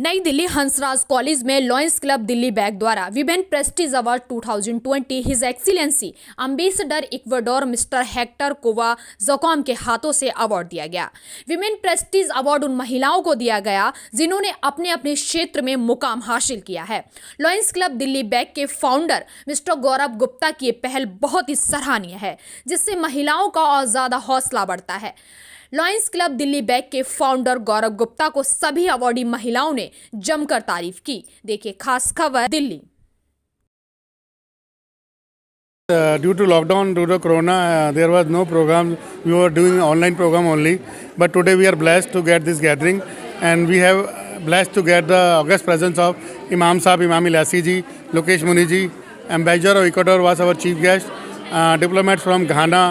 नई दिल्ली हंसराज कॉलेज में lions club Delhi बैग द्वारा women prestige award 2020 his excellency ambassador Ecuador mister Hector Cueva Jacome के हाथों से अवार्ड दिया गया। विमेन प्रेस्टीज अवार्ड उन महिलाओं को दिया गया जिन्होंने अपने अपने क्षेत्र में मुकाम हासिल किया है। लॉयंस क्लब दिल्ली बैग के फाउंडर मिस्टर गौरव गुप्ता की ये पहल बहुत ही सराहनीय है, जिससे महिलाओं का और ज्यादा हौसला बढ़ता है। लॉयंस क्लब दिल्ली बैग के फाउंडर गौरव गुप्ता को सभी अवार्डी महिलाओं ने जमकर तारीफ की। देखिए खास खबर Delhi. Due to lockdown, due to corona, there was no program. We were doing online program only. But today we are blessed to get this gathering, and we have blessed to get the august presence of Imam Saab, Imam Ilyasi ji, Lokesh Muni ji. Ambassador of Ecuador was our chief guest. Diplomats from Ghana,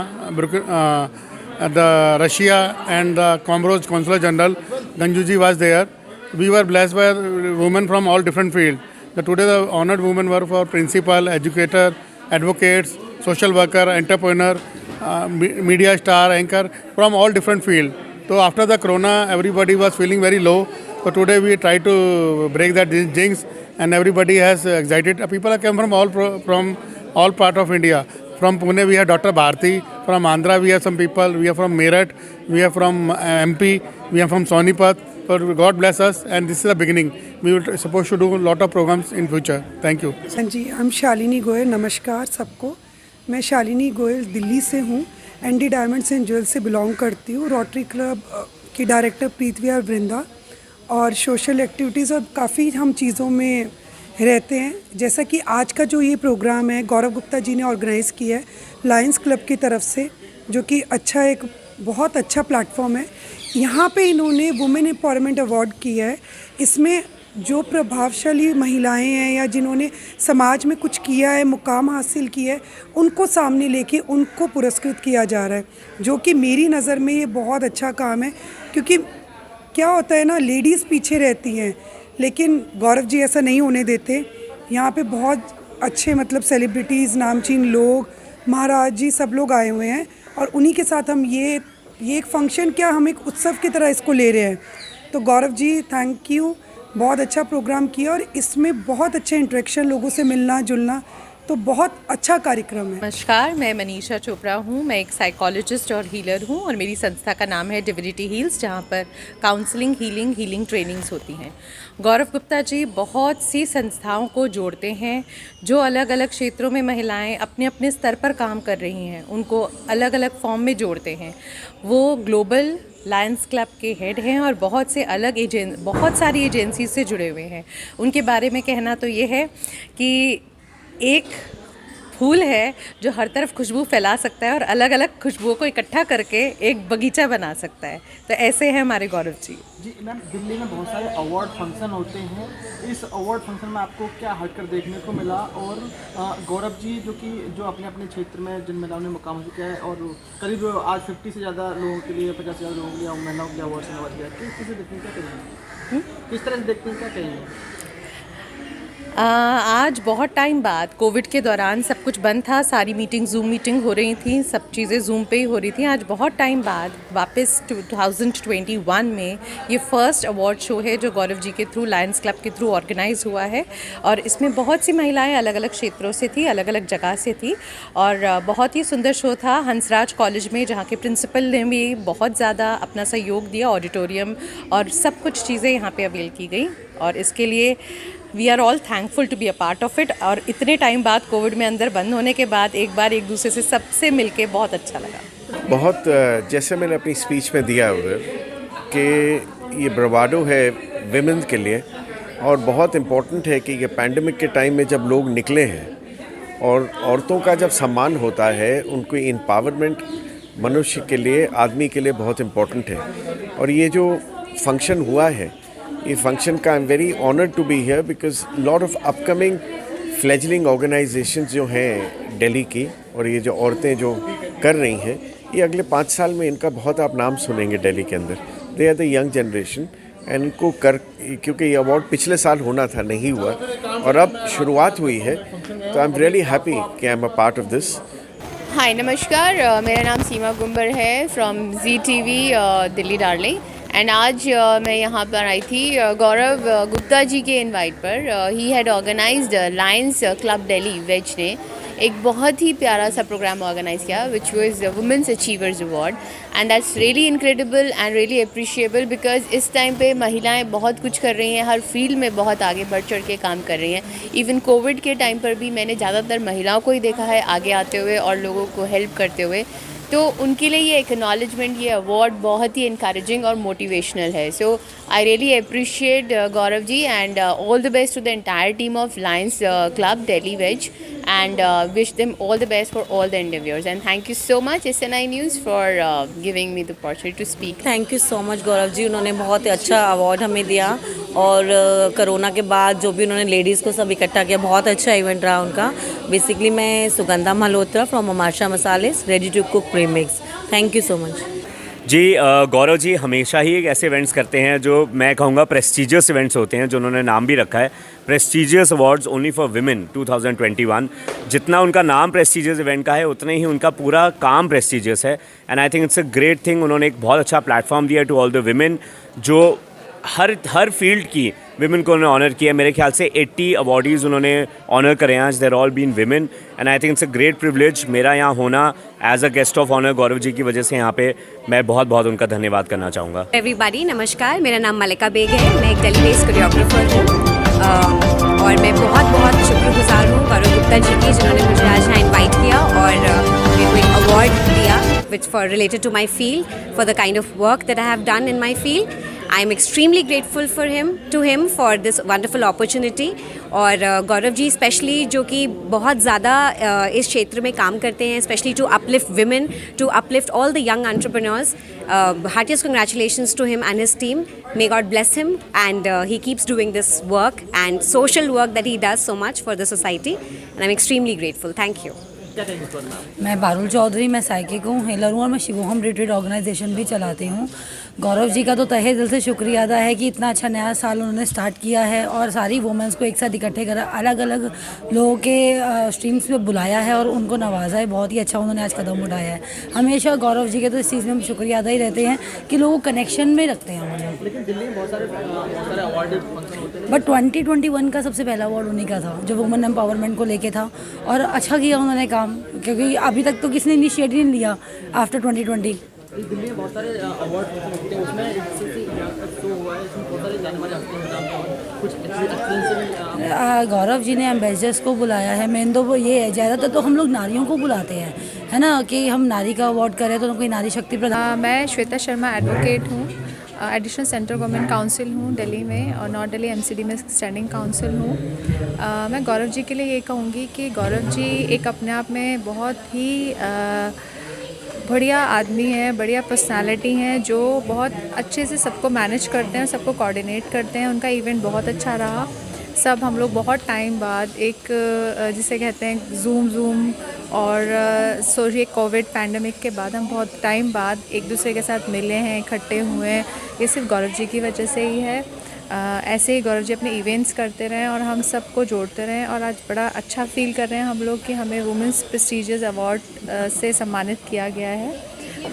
the Russia, and the Comoros Consular General Ganjuji was there. We were blessed by women from all different fields. Today the honored women were for principal, educator, advocates, social worker, entrepreneur, media star, anchor, from all different fields. So after the corona, everybody was feeling very low. So today we try to break that jinx, and everybody has excited. People have come from all part of India. From Pune we have Dr. Bharti. From Andhra we have some people. We are from Meerut. We are from MP. We are from Sonipat. So God bless us, and this is the beginning. We were supposed to do a lot of programs in future. Thank you. हाँ जी, हम शालिनी गोयल। नमस्कार सबको। मैं शालिनी गोयल दिल्ली से हूँ। ND diamonds and jewels से belong करती हूँ। रोटरी क्लब की डायरेक्टर प्रीतविहार वृंदा, और सोशल एक्टिविटीज़ और काफ़ी हम चीज़ों में रहते हैं। जैसा कि आज का जो ये प्रोग्राम है गौरव गुप्ता जी ने ऑर्गेनाइज़ किया है लायंस क्लब की तरफ से, जो कि एक बहुत अच्छा प्लेटफॉर्म है। यहाँ पे इन्होंने वुमेन एम्पावरमेंट अवार्ड किया है। इसमें जो प्रभावशाली महिलाएं हैं या जिन्होंने समाज में कुछ किया है, मुकाम हासिल किया है, उनको सामने लेके उनको पुरस्कृत किया जा रहा है, जो कि मेरी नज़र में ये बहुत अच्छा काम है। क्योंकि क्या होता है ना, लेडीज़ पीछे रहती हैं, लेकिन गौरव जी ऐसा नहीं होने देते। यहाँ पे बहुत अच्छे सेलिब्रिटीज़, नामचीन लोग, महाराज जी सब लोग आए हुए हैं, और उन्हीं के साथ हम ये एक फंक्शन, क्या हम एक उत्सव की तरह इसको ले रहे हैं। तो गौरव जी थैंक यू, बहुत अच्छा प्रोग्राम किया, और इसमें बहुत अच्छे इंटरेक्शन, लोगों से मिलना जुलना, तो बहुत अच्छा कार्यक्रम है। नमस्कार, मैं मनीषा चोपड़ा हूँ। मैं एक साइकोलॉजिस्ट और हीलर हूँ, और मेरी संस्था का नाम है डिविनिटी हील्स, जहाँ पर काउंसलिंग, हीलिंग ट्रेनिंग्स होती हैं। गौरव गुप्ता जी बहुत सी संस्थाओं को जोड़ते हैं, जो अलग अलग क्षेत्रों में महिलाएं अपने अपने स्तर पर काम कर रही हैं, उनको अलग अलग फॉर्म में जोड़ते हैं। वो ग्लोबल लायंस क्लब के हेड हैं, और बहुत सारी एजेंसी से जुड़े हुए हैं। उनके बारे में कहना तो ये है कि एक फूल है जो हर तरफ खुशबू फैला सकता है, और अलग अलग खुशबुओं को इकट्ठा करके एक बगीचा बना सकता है। तो ऐसे हैं हमारे गौरव जी। जी मैम, दिल्ली में बहुत सारे अवार्ड फंक्शन होते हैं। इस अवार्ड फंक्शन में आपको क्या हटकर देखने को मिला? और गौरव जी जो अपने अपने क्षेत्र में जिन महिलाओं ने मुकाम हासिल किया है, और करीब आज 50 से ज़्यादा लोगों के लिए, 50 से ज़्यादा लोगों के लिए महिलाओं के लिए अवार्ड से नवाजा गया, किस तरह से देखते हैं, क्या कहेंगे? किस तरह से देखते हैं, क्या कहेंगे? आज बहुत टाइम बाद, कोविड के दौरान सब कुछ बंद था, सारी जूम मीटिंग हो रही थी, सब चीज़ें जूम पे ही हो रही थी। आज बहुत टाइम बाद वापस 2021 में ये फर्स्ट अवार्ड शो है जो गौरव जी के थ्रू, लायंस क्लब के थ्रू ऑर्गेनाइज हुआ है, और इसमें बहुत सी महिलाएं अलग अलग क्षेत्रों से थी, अलग अलग जगह से थी, और बहुत ही सुंदर शो था हंसराज कॉलेज में, जहाँ के प्रिंसिपल ने भी बहुत ज़्यादा अपना सहयोग दिया। ऑडिटोरियम और सब कुछ चीज़ें यहाँ पे अवेल की गई, और इसके लिए we are all thankful to be a part of it. और इतने टाइम बाद, कोविड में अंदर बंद होने के बाद, एक बार एक दूसरे से सबसे मिलके बहुत अच्छा लगा। बहुत जैसे मैंने अपनी स्पीच में दिया उधर कि ये ब्रवाडो है विमेन के लिए, और बहुत इम्पोर्टेंट है कि ये पैंडमिक के टाइम में जब लोग निकले हैं, और औरतों का जब सम्मान होता है, उनको एम्पावरमेंट मनुष्य के लिए, आदमी के लिए बहुत इम्पोर्टेंट है। और ये जो फंक्शन हुआ है, ये फंक्शन का I am very honoured to be here, because lot of upcoming fledgling organisations जो हैं दिल्ली की, और ये जो औरतें जो कर रही हैं, ये अगले 5 साल में इनका बहुत आप नाम सुनेंगे दिल्ली के अंदर। They are the young generation, and इनको क्योंकि ये अवार्ड पिछले साल होना था, नहीं हुआ, और अब शुरुआत हुई है, तो आई एम रियली हैप्पी कि I am a part of this. Hi नमस्कार, मेरा नाम सीमा गुंबर है from ZTV Delhi darling. And आज मैं यहाँ पर आई थी गौरव गुप्ता जी के इनवाइट पर। He had organised Lions club Delhi वेज ने एक बहुत ही प्यारा सा प्रोग्राम ऑर्गेनाइज किया which was women's achievers award, and that's really incredible and really appreciable because इस टाइम पे महिलाएं बहुत कुछ कर रही हैं, हर फील्ड में बहुत आगे बढ़ चढ़ के काम कर रही हैं। इवन कोविड के टाइम पर भी मैंने ज़्यादातर महिलाओं को ही देखा है आगे आते हुए और लोगों को हेल्प करते हुए, तो उनके लिए ये एक्नॉलेजमेंट, ये अवार्ड बहुत ही इनकरेजिंग और मोटिवेशनल है। So I really appreciate Gaurav ji and all the best to the entire team of lions club Delhi वेज and wish them all the best for all the endeavors, and thank you so much SNI News for giving me the opportunity to speak. Thank you so much Gaurav ji, उन्होंने बहुत ही अच्छा award हमें दिया और corona के बाद जो भी उन्होंने लेडीज़ को सब इकट्ठा किया, बहुत अच्छा इवेंट रहा उनका। बेसिकली मैं Sugandha Malhotra from Amasha Masales, ready to cook premix. Thank you so much ji. Gaurav ji हमेशा ही एक ऐसे इवेंट्स करते हैं जो मैं कहूँगा प्रेस्टीजियस इवेंट्स होते हैं, जो उन्होंने नाम भी रखा है prestigious awards only for women 2021। जितना उनका नाम प्रेस्टीजियस इवेंट का है उतने ही उनका पूरा काम प्रेस्टीजियस है, and I think it's a great thing. उन्होंने एक बहुत अच्छा प्लेटफॉर्म दिया टू ऑल द विमेन, जो हर फील्ड की विमेन को उन्होंने ऑनर किया। मेरे ख्याल से 80 अवार्डीज़ उन्होंने ऑनर करे हैं, there all been women, and I think it's a great privilege मेरा यहाँ होना as a guest of honour Gaurav ji की वजह से यहाँ पे मैं बहुत बहुत उनका धन्यवाद करना चाहूँगा। एवरीबॉडी नमस्कार, मेरा नाम मलिका बेग है, मैं एक दिल्ली बेस्ड कोरियोग्राफर हूँ और मैं बहुत शुक्रगुजार हूँ गौरव गुप्ता जी की, जिन्होंने मुझे आज यहाँ इन्वाइट किया और मेरे को एक अवार्ड दिया which for related to my field for the kind of work that I have done in my field. I am extremely grateful to him for this wonderful opportunity. और गौरव जी स्पेशली जो कि बहुत ज़्यादा इस क्षेत्र में काम करते हैं, specially to uplift women, to uplift all the young entrepreneurs. Heartiest congratulations to him and his team. May God bless him and he keeps doing this work and social work that he does so much for the society, and I'm extremely grateful. Thank you. मैं पारुल चौधरी, मैं psychic हूँ, healer हूँ और मैं शिवोहम retreat organisation भी चलाती हूँ। गौरव जी का तो तहे दिल से शुक्रिया अदा है कि इतना अच्छा नया साल उन्होंने स्टार्ट किया है और सारी वुमेंस को एक साथ इकट्ठे करा, अलग अलग लोगों के स्ट्रीम्स पे बुलाया है और उनको नवाजा है। बहुत ही अच्छा उन्होंने आज कदम उठाया है। हमेशा गौरव जी के तो इस चीज़ में हम शुक्रिया अदा ही रहते हैं कि लोगों को कनेक्शन में रखते हैं उन्होंने। लेकिन दिल्ली में बहुत सारे अवार्ड फंक्शन होते हैं, बट 2021 का सबसे पहला अवार्ड उन्हीं का था जो वुमेन एम्पावरमेंट को लेके था, और अच्छा किया उन्होंने काम, क्योंकि अभी तक तो किसी ने इनिशिएटिव नहीं लिया आफ्टर 2020। दिल्ली में बहुत सारे अवार्ड होते हैं, उसमें शो हुआ है, इसमें बहुत सारे जाने माने हस्तियों के नाम पे कुछ गौरव जी ने एम्बेसडर्स को बुलाया है। मेन तो वो ये है, ज़्यादातर तो हम लोग नारियों को बुलाते हैं, है ना, कि हम नारी का अवार्ड करें तो कोई नारी शक्ति प्रदान। मैं श्वेता शर्मा एडवोकेट हूँ, एडिशनल सेंट्रल गवर्नमेंट काउंसिल हूँ दिल्ली में और नॉर्थ दिल्ली MCD में स्टैंडिंग काउंसिल हूँ। मैं गौरव जी के लिए ये कहूँगी कि गौरव जी एक अपने आप में बहुत ही बढ़िया आदमी है, बढ़िया पर्सनालिटी हैं, जो बहुत अच्छे से सबको मैनेज करते हैं, सबको कोऑर्डिनेट करते हैं। उनका इवेंट बहुत अच्छा रहा। सब हम लोग बहुत टाइम बाद एक जिसे कहते हैं जूम और सोचिए कोविड पैंडमिक के बाद हम बहुत टाइम बाद एक दूसरे के साथ मिले हैं, इकट्ठे हुए हैं। ये सिर्फ गौरव जी की वजह से ही है। ऐसे ही गौरव जी अपने इवेंट्स करते रहें और हम सबको जोड़ते रहें, और आज बड़ा अच्छा फील कर रहे हैं हम लोग कि हमें वुमेंस प्रेस्टीजियस अवार्ड से सम्मानित किया गया है।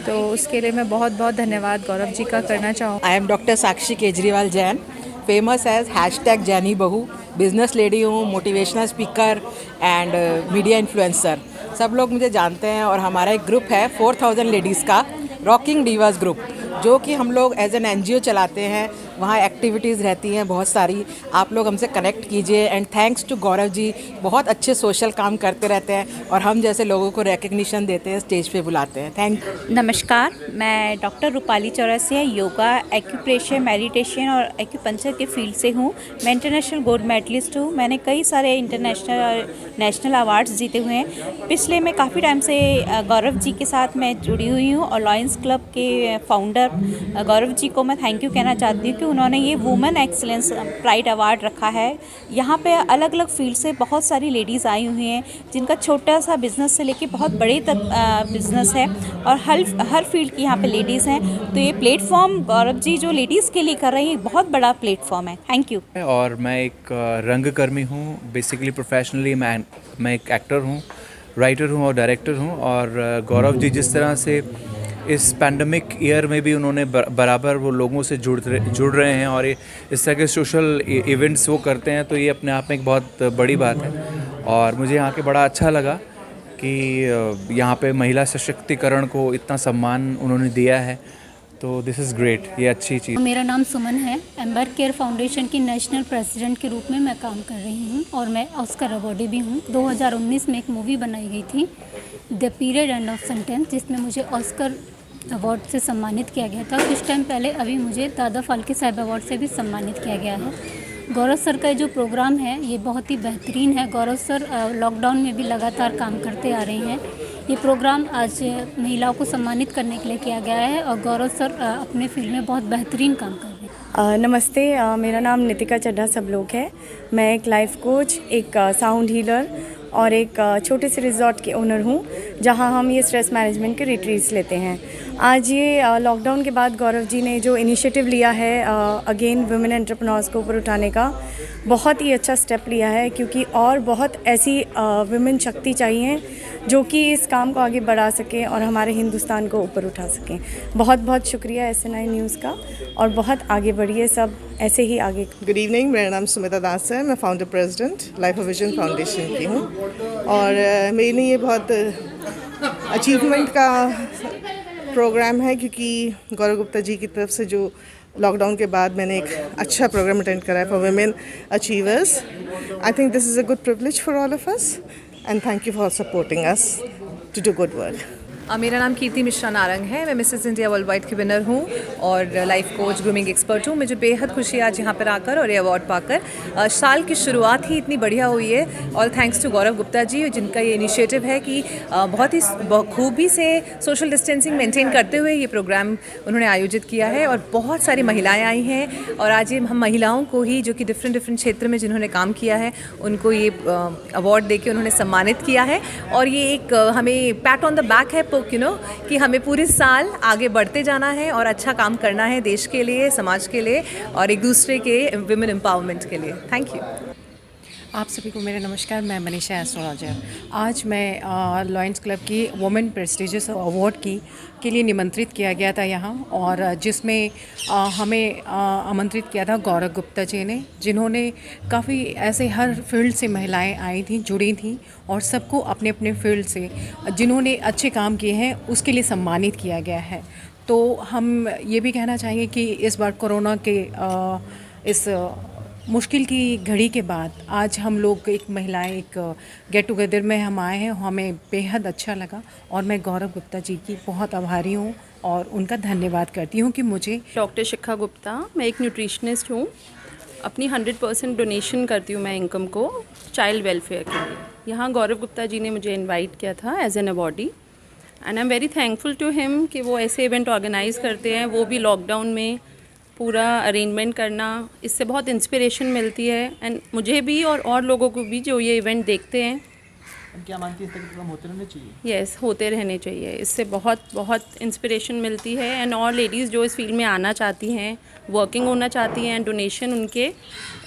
तो उसके लिए मैं बहुत बहुत धन्यवाद गौरव जी का करना चाहूँ। I am doctor Sakshi Kejriwal Jain, famous as #जैनी बहू, बिजनेस लेडी हूँ, motivational speaker and media influencer. सब लोग मुझे जानते हैं और हमारा एक ग्रुप है 4000 लेडीज़ का, रॉकिंग डीवास ग्रुप, जो कि हम लोग एज एन NGO चलाते हैं। वहाँ एक्टिविटीज़ रहती हैं बहुत सारी, आप लोग हमसे कनेक्ट कीजिए। And thanks to Gaurav ji, बहुत अच्छे सोशल काम करते रहते हैं और हम जैसे लोगों को रिकग्निशन देते हैं, स्टेज पे बुलाते हैं। थैंक। नमस्कार, मैं doctor Rupali Chaurasia, yoga, acupressure, meditation और एक्यूपंक्चर के फील्ड से हूँ। मैं इंटरनेशनल गोल्ड मेडलिस्ट हूँ। मैंने कई सारे इंटरनेशनल और नेशनल अवार्ड्स जीते हुए हैं। पिछले में काफ़ी टाइम से गौरव जी के साथ मैं जुड़ी हुई हूँ और लॉयंस क्लब के फाउंडर गौरव जी को मैं थैंक यू कहना चाहती हूँ कि उन्होंने ये वुमेन एक्सीलेंस प्राइड अवार्ड रखा है। यहाँ पे अलग अलग फील्ड से बहुत सारी लेडीज़ आई हुई हैं, जिनका छोटा सा बिज़नेस से लेके बहुत बड़े तक बिज़नेस है, और हर फील्ड की यहाँ पे लेडीज़ हैं। तो ये प्लेटफॉर्म गौरव जी जो लेडीज़ के लिए कर रही हैं, बहुत बड़ा प्लेटफॉर्म है। Thank you. और मैं एक रंगकर्मी हूँ, बेसिकली प्रोफेशनली मैं एक एक्टर हूँ, राइटर हूँ और डायरेक्टर हूँ। और गौरव जी जिस तरह से इस पैंडमिक ईयर में भी उन्होंने बराबर वो लोगों से जुड़ रहे हैं और इस तरह के सोशल इवेंट्स वो करते हैं, तो ये अपने आप में एक बहुत बड़ी बात है। और मुझे यहाँ के बड़ा अच्छा लगा कि यहाँ पे महिला सशक्तिकरण को इतना सम्मान उन्होंने दिया है, तो दिस इज़ ग्रेट, ये अच्छी चीज़। मेरा नाम सुमन है। एम्बर केयर फाउंडेशन की नेशनल प्रेसिडेंट के रूप में मैं काम कर रही हूँ और मैं ऑस्कर अवॉर्डी भी हूँ। 2019 में एक मूवी बनाई गई थी the period end of sentence, जिसमें मुझे ऑस्कर अवार्ड से सम्मानित किया गया था। कुछ टाइम पहले अभी मुझे दादा फाल्के साहब अवार्ड से भी सम्मानित किया गया है। गौरव सर का जो प्रोग्राम है ये बहुत ही बेहतरीन है। गौरव सर लॉकडाउन में भी लगातार काम करते आ रहे हैं। ये प्रोग्राम आज महिलाओं को सम्मानित करने के लिए किया गया है और गौरव सर अपने फील्ड में बहुत बेहतरीन काम कर रहे हैं। नमस्ते, मेरा नाम नितिका चड्ढा सब लोग है। मैं एक लाइफ कोच, एक साउंड हीलर और एक छोटे से रिजॉर्ट के ओनर हूँ, जहाँ हम ये स्ट्रेस मैनेजमेंट के रिट्रीट्स लेते हैं। आज ये लॉकडाउन के बाद गौरव जी ने जो इनिशिएटिव लिया है अगेन वुमेन एंटरप्रेन्योर्स को ऊपर उठाने का, बहुत ही अच्छा स्टेप लिया है, क्योंकि और बहुत ऐसी वुमेन शक्ति चाहिए जो कि इस काम को आगे बढ़ा सकें और हमारे हिंदुस्तान को ऊपर उठा सकें। बहुत बहुत शुक्रिया SNI न्यूज़ का और बहुत आगे बढ़िए सब ऐसे ही आगे। गुड इवनिंग, मेरा नाम सुमिता दास है। मैं founder president life vision foundation की हूँ और मेरे लिए ये बहुत अचीवमेंट का प्रोग्राम है, क्योंकि गौरव गुप्ता जी की तरफ से जो लॉकडाउन के बाद मैंने एक अच्छा प्रोग्राम अटेंड करा है for women achievers. I think this is a good privilege for all of us and thank you for supporting us to do good work. मेरा नाम कीर्ति मिश्रा नारंग है। मैं मिसेस इंडिया वर्ल्ड वाइड की विनर हूँ और life coach, grooming expert हूँ। मुझे बेहद खुशी है आज यहाँ पर आकर और ये अवार्ड पाकर। साल की शुरुआत ही इतनी बढ़िया हुई है और थैंक्स टू गौरव गुप्ता जी, जिनका ये इनिशिएटिव है कि बहुत ही खूबी से सोशल डिस्टेंसिंग मेंटेन करते हुए ये प्रोग्राम उन्होंने आयोजित किया है और बहुत सारी महिलाएँ आई हैं और आज ये हम महिलाओं को ही, जो कि डिफरेंट क्षेत्र में जिन्होंने काम किया है, उनको ये अवार्ड देके उन्होंने सम्मानित किया है। और ये एक हमें पैट ऑन द बैक है कि हमें पूरे साल आगे बढ़ते जाना है और अच्छा काम करना है देश के लिए, समाज के लिए और एक दूसरे के विमेन एम्पावरमेंट के लिए। Thank you. आप सभी को मेरा नमस्कार। मैं मनीषा एस्ट्रोलॉजर। आज मैं लॉयंस क्लब की वुमेन प्रेस्टिजियस अवार्ड के लिए निमंत्रित किया गया था यहाँ, और जिसमें हमें आमंत्रित किया था गौरव गुप्ता जी ने, जिन्होंने काफ़ी ऐसे हर फील्ड से महिलाएं आई थी, जुड़ी थी और सबको अपने अपने फील्ड से जिन्होंने अच्छे काम किए हैं उसके लिए सम्मानित किया गया है। तो हम ये भी कहना चाहेंगे कि इस बार कोरोना के इस मुश्किल की घड़ी के बाद आज हम लोग एक महिलाएं एक गेट टुगेदर में हम आए हैं, हमें बेहद अच्छा लगा और मैं गौरव गुप्ता जी की बहुत आभारी हूँ और उनका धन्यवाद करती हूँ कि मुझे। डॉक्टर शिखा गुप्ता, मैं एक न्यूट्रिशनिस्ट हूँ। अपनी 100% डोनेशन करती हूँ मैं इनकम को चाइल्ड वेलफेयर के लिए। यहाँ गौरव गुप्ता जी ने मुझे इनवाइट किया था as an awardee and I am very thankful to him कि वो ऐसे इवेंट ऑर्गेनाइज़ करते हैं, वो भी लॉकडाउन में पूरा अरेंजमेंट करना, इससे बहुत इंस्पिरेशन मिलती है एंड मुझे भी और लोगों को भी जो ये इवेंट देखते हैं। क्या मानती है, इस तरह के प्रोग्राम होते रहने चाहिए? यस, होते रहने चाहिए। इससे बहुत बहुत इंस्पिरेशन मिलती है एंड और लेडीज़ जो इस फील्ड में आना चाहती हैं, वर्किंग होना चाहती हैं, डोनेशन उनके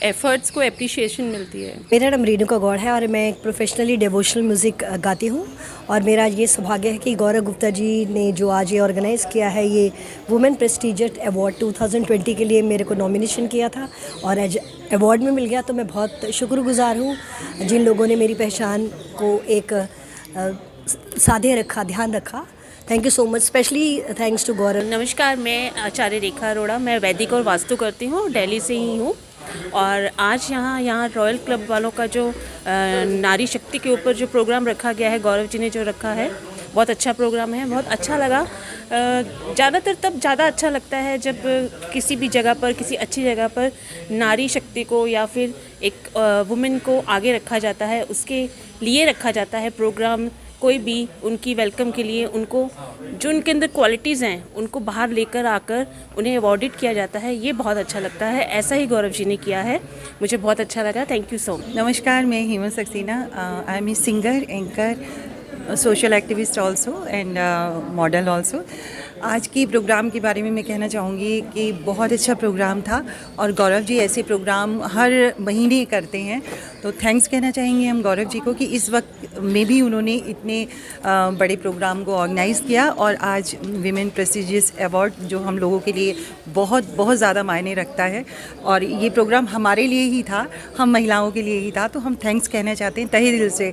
एफर्ट्स को एप्रिशिएशन मिलती है। मेरा नाम रेणुका गौड़ है और मैं एक प्रोफेशनली डिवोशनल म्यूज़िक गाती हूँ और मेरा ये सौभाग्य है कि गौरव गुप्ता जी ने जो आज ये ऑर्गेनाइज़ किया है, ये वुमेन प्रेस्टिजियस अवार्ड 2020 के लिए मेरे को नॉमिनेशन किया था और आज अवार्ड में मिल गया, तो मैं बहुत शुक्रगुजार हूँ जिन लोगों ने मेरी पहचान को एक साधे रखा, ध्यान रखा। Thank you so much, specially thanks to Gaurav. नमस्कार, मैं आचार्य रेखा अरोड़ा, मैं वैदिक और वास्तु करती हूँ, दिल्ली से ही हूँ और आज यहाँ रॉयल क्लब वालों का जो नारी शक्ति के ऊपर जो प्रोग्राम रखा गया है, गौरव जी ने जो रखा है, बहुत अच्छा प्रोग्राम है, बहुत अच्छा लगा। ज़्यादातर तब ज़्यादा अच्छा लगता है जब किसी भी जगह पर, किसी अच्छी जगह पर नारी शक्ति को या फिर एक वुमेन को आगे रखा जाता है, उसके लिए रखा जाता है प्रोग्राम। कोई भी उनकी वेलकम के लिए, उनको जो उनके अंदर क्वालिटीज़ हैं उनको बाहर लेकर आकर उन्हें अवॉर्डेड किया जाता है, ये बहुत अच्छा लगता है। ऐसा ही गौरव जी ने किया है, मुझे बहुत अच्छा लगा। Thank you so much. नमस्कार, मैं Hema Saxena, I am a singer, anchor, social activist also and model also. आज की प्रोग्राम के बारे में मैं कहना चाहूँगी कि बहुत अच्छा प्रोग्राम था और गौरव जी ऐसे प्रोग्राम हर महीने करते हैं, तो थैंक्स कहना चाहेंगे हम गौरव जी को कि इस वक्त में भी उन्होंने इतने बड़े प्रोग्राम को ऑर्गेनाइज़ किया और आज विमेन प्रेस्टिजियस अवार्ड जो हम लोगों के लिए बहुत बहुत ज़्यादा मायने रखता है और ये प्रोग्राम हमारे लिए ही था, हम महिलाओं के लिए ही था, तो हम थैंक्स कहना चाहते हैं तहे दिल से।